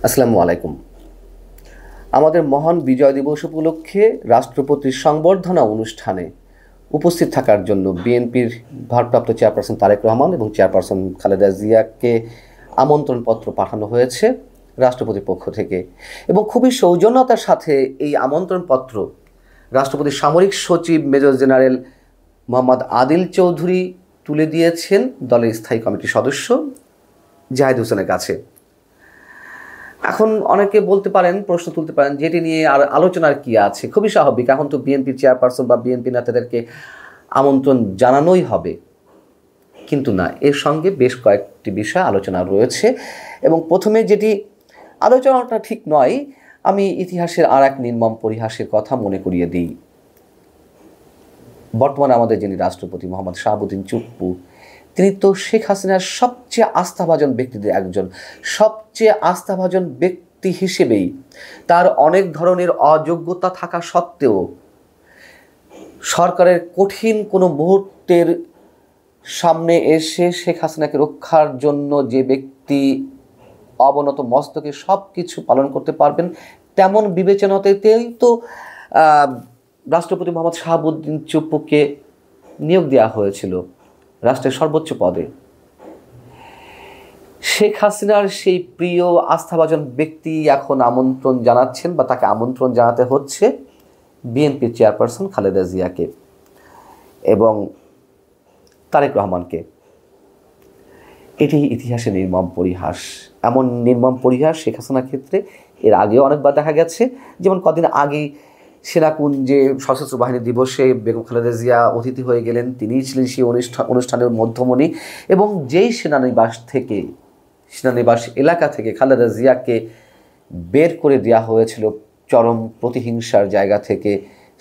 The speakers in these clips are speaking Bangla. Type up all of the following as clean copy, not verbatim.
আসসালামু আলাইকুম। আমাদের মহান বিজয় দিবস উপলক্ষে রাষ্ট্রপতির সংবর্ধনা অনুষ্ঠানে উপস্থিত থাকার জন্য বিএনপির ভারপ্রাপ্ত চেয়ারপারসন তারেক রহমান এবং চেয়ারপারসন খালেদা জিয়াকে আমন্ত্রণপত্র পাঠানো হয়েছে রাষ্ট্রপতির পক্ষ থেকে, এবং খুবই সৌজন্যতার সাথে এই আমন্ত্রণপত্র রাষ্ট্রপতির সামরিক সচিব মেজর জেনারেল মোহাম্মদ আদিল চৌধুরী তুলে দিয়েছেন দলের স্থায়ী কমিটির সদস্য জাহিদ হোসেনের কাছে। এখন অনেকে বলতে পারেন, প্রশ্ন তুলতে পারেন, যেটি নিয়ে আর আলোচনার কি আছে, খুবই স্বাভাবিক। এখন তো বিএনপির চেয়ারপারসন বা বিএনপি নেতাদেরকে আমন্ত্রণ জানানোই হবে। কিন্তু না, এর সঙ্গে বেশ কয়েকটি বিষয় আলোচনা রয়েছে, এবং প্রথমে যেটি আলোচনাটা ঠিক নয়, আমি ইতিহাসের আর এক নির্মম পরিহাসের কথা মনে করিয়ে দিই। বর্তমানে আমাদের যিনি রাষ্ট্রপতি মোহাম্মদ শাহাবুদ্দিন চুপ্পু, তিনি তো শেখ হাসিনার সবচেয়ে আস্থাভাজন ব্যক্তিদের একজন। সবচেয়ে আস্থাভাজন ব্যক্তি হিসেবেই তার অনেক ধরনের অযোগ্যতা থাকা সত্ত্বেও সরকারের কঠিন কোনো মুহূর্তের সামনে এসে শেখ হাসিনাকে রক্ষার জন্য যে ব্যক্তি অবনত মস্তকে সব কিছু পালন করতে পারবেন, তেমন বিবেচনাতেই তো রাষ্ট্রপতি মোহাম্মদ শাহাবুদ্দিন চুপ্পুকে নিয়োগ দেওয়া হয়েছিল রাষ্ট্রের সর্বোচ্চ পদে। শেখ হাসিনার সেই প্রিয় আস্থাভাজন ব্যক্তি এখন আমন্ত্রণ জানাচ্ছেন, বা তাকে আমন্ত্রণ জানাতে হচ্ছে বিএনপির চেয়ারপারসন খালেদা জিয়াকে এবং তারেক রহমানকে। এটি ইতিহাসে নির্মম পরিহাস। এমন নির্মম পরিহাস শেখ হাসিনার ক্ষেত্রে এর আগেও অনেকবার দেখা গেছে। যেমন কদিন আগেই সেনাকুঞ্জে সশস্ত্র বাহিনী দিবসে বেগম খালেদা জিয়া অতিথি হয়ে গেলেন, তিনিই ছিলেন সেই অনুষ্ঠানের মধ্যমণি, এবং যেই সেনানিবাস এলাকা থেকে খালেদা জিয়াকে বের করে দেওয়া হয়েছিল চরম প্রতিহিংসার জায়গা থেকে,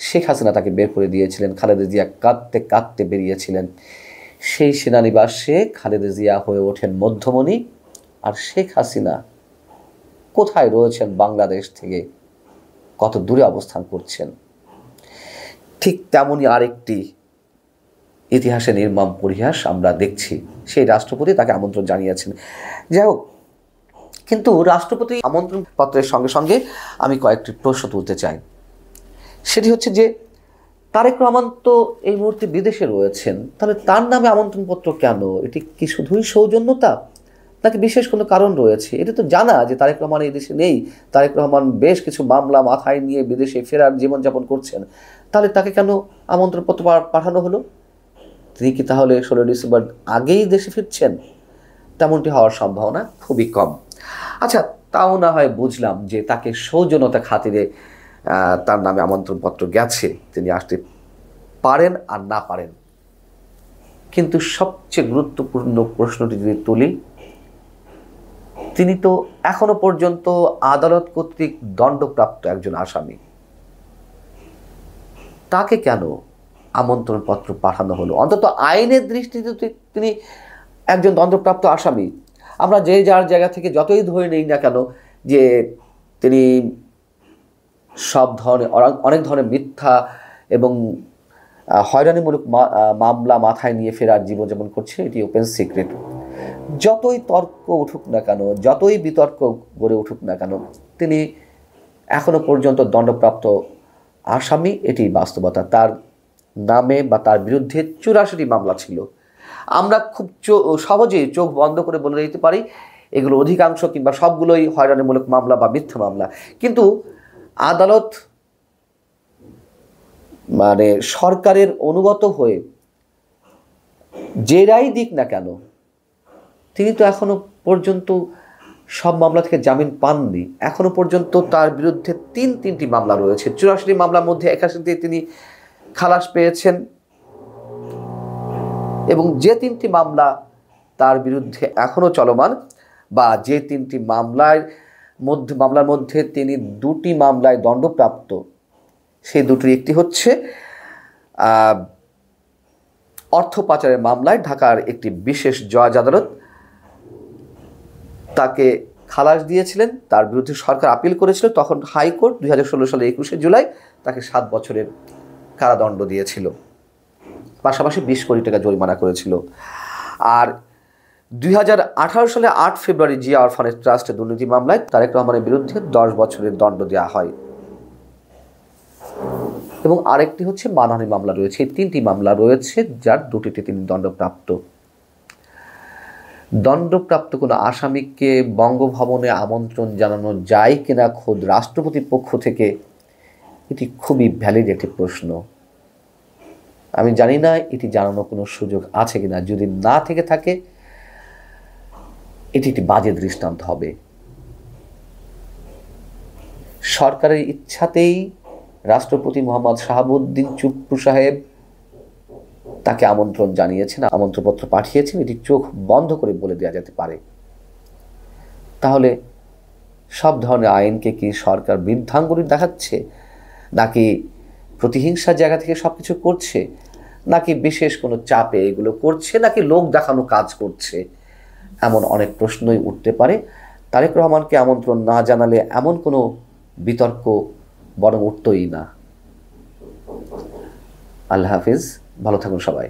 শেখ হাসিনা তাকে বের করে দিয়েছিলেন। খালেদা জিয়া কাঁদতে কাঁদতে বেরিয়েছিলেন। সেই সেনানিবাসে খালেদা জিয়া হয়ে ওঠেন মধ্যমণি, আর শেখ হাসিনা কোথায় রয়েছেন, বাংলাদেশ থেকে কত দূরে অবস্থান করছেন। ঠিক তেমনই আরেকটি ইতিহাসে নির্মম পরিহাস আমরা দেখছি। সেই রাষ্ট্রপতি তাকে আমন্ত্রণ জানিয়েছেন। যাই হোক, কিন্তু রাষ্ট্রপতি আমন্ত্রণ পত্রের সঙ্গে সঙ্গে আমি কয়েকটি প্রশ্ন তুলতে চাই। সেটি হচ্ছে যে, তারেক রহমান তো এই মুহূর্তে বিদেশে রয়েছেন, তাহলে তার নামে আমন্ত্রণপত্র কেন? এটি কি শুধুই সৌজন্যতা, নাকি বিশেষ কোনো কারণ রয়েছে? এটা তো জানা যে তারেক রহমান এই দেশে নেই। তারেক রহমান বেশ কিছু মামলা মাথায় নিয়ে বিদেশে ফেরার জীবনযাপন করছেন। তাহলে তাকে কেন আমন্ত্রণপত্র পাঠানো হলো? তিনি কি তাহলে 16 ডিসেম্বর আগেই দেশে ফিরছেন? তেমনটি হওয়ার সম্ভাবনা খুবই কম। আচ্ছা, তাও না হয় বুঝলাম যে তাকে সৌজন্যতা খাতিরে তার নামে আমন্ত্রণপত্র গেছে, তিনি আসতে পারেন আর না পারেন। কিন্তু সবচেয়ে গুরুত্বপূর্ণ প্রশ্নটি যদি তুলি, তিনি তো এখনো পর্যন্ত আদালত কর্তৃক দণ্ডপ্রাপ্ত একজন আসামি। তাকে কেন আমন্ত্রণপত্র পাঠানো হলো? অন্তত আইনের দৃষ্টিতে তিনি একজন দণ্ডপ্রাপ্ত আসামি। আমরা যে যার জায়গা থেকে যতই ধরে নেই না কেন যে তিনি অনেক ধরনের মিথ্যা এবং হয়রানিমূলক মামলা মাথায় নিয়ে ফেরার জীবনযাপন করছে, এটি ওপেন সিক্রেট। যতই তর্ক উঠুক না কেন, যতই বিতর্ক গড়ে উঠুক না কেন, তিনি এখনো পর্যন্ত দণ্ডপ্রাপ্ত আসামি, এটি বাস্তবতা। তার নামে বা তার বিরুদ্ধে 84টি মামলা ছিল। আমরা খুব সহজেই চোখ বন্ধ করে বলে দিতে পারি এগুলো অধিকাংশ কিংবা সবগুলোই হয়রানিমূলক মামলা বা মিথ্যা মামলা। কিন্তু আদালত মানে সরকারের অনুগত হয়ে যে রায় দিক না কেন, তিনি তো এখনো পর্যন্ত সব মামলা থেকে জামিন পাননি। এখনো পর্যন্ত তার বিরুদ্ধে তিনটি মামলা রয়েছে। 84টি মামলার মধ্যে 81টি তিনি খালাস পেয়েছেন, এবং যে 3টি মামলা তার বিরুদ্ধে এখনো চলমান, বা যে 3টি মামলার মধ্যে তিনি 2টি মামলায় দণ্ডপ্রাপ্ত, সেই দুটির একটি হচ্ছে অর্থ পাচারের মামলায় ঢাকার একটি বিশেষ জজ আদালত তাকে খালাস দিয়েছিলেন। তার বিরুদ্ধে সরকার আপিল করেছিল, তখন হাইকোর্ট 2016 সালের 21 জুলাই তাকে 7 বছরের কারাদণ্ড দিয়েছিল, পাশাপাশি 20 কোটি টাকা জরিমানা করেছিল। আর 2018 সালে 8 ফেব্রুয়ারি জিয়া অরফানেজ ট্রাস্টের দুর্নীতি মামলায় তারেক রহমানের বিরুদ্ধে 10 বছরের দণ্ড দেওয়া হয় এবং আরেকটি হচ্ছে মানহানি মামলা রয়েছে। এই 3টি মামলা রয়েছে, যার 2টিতে তিনি দণ্ডপ্রাপ্ত। দণ্ডপ্রাপ্ত কোনো আসামিকে বঙ্গভবনে আমন্ত্রণ জানানো যায় কিনা খোদ রাষ্ট্রপতির পক্ষ থেকে, এটি খুবই ভ্যালিড একটি প্রশ্ন। আমি জানি না এটি জানানোর কোনো সুযোগ আছে কিনা। যদি না থেকে থাকে, এটি একটি বাজে দৃষ্টান্ত হবে। সরকারের ইচ্ছাতেই রাষ্ট্রপতি মোহাম্মদ শাহাবুদ্দিন চুপ্পু সাহেব তাকে আমন্ত্রণ জানিয়েছেন, আমন্ত্রণপত্র পাঠিয়েছেন, এটি চোখ বন্ধ করে বলে দেওয়া যেতে পারে। তাহলে সব ধরনের আইনকে কি সরকার বৃদ্ধাঙ্গুলি দেখাচ্ছে, নাকি প্রতিহিংসার জায়গা থেকে সব কিছু করছে, নাকি বিশেষ কোনো চাপে এগুলো করছে, নাকি লোক দেখানো কাজ করছে? এমন অনেক প্রশ্নই উঠতে পারে। তারেক রহমানকে আমন্ত্রণ না জানালে এমন কোনো বিতর্ক বরং উঠতই না। আল্লাহ হাফিজ, ভালো থাকুন সবাই।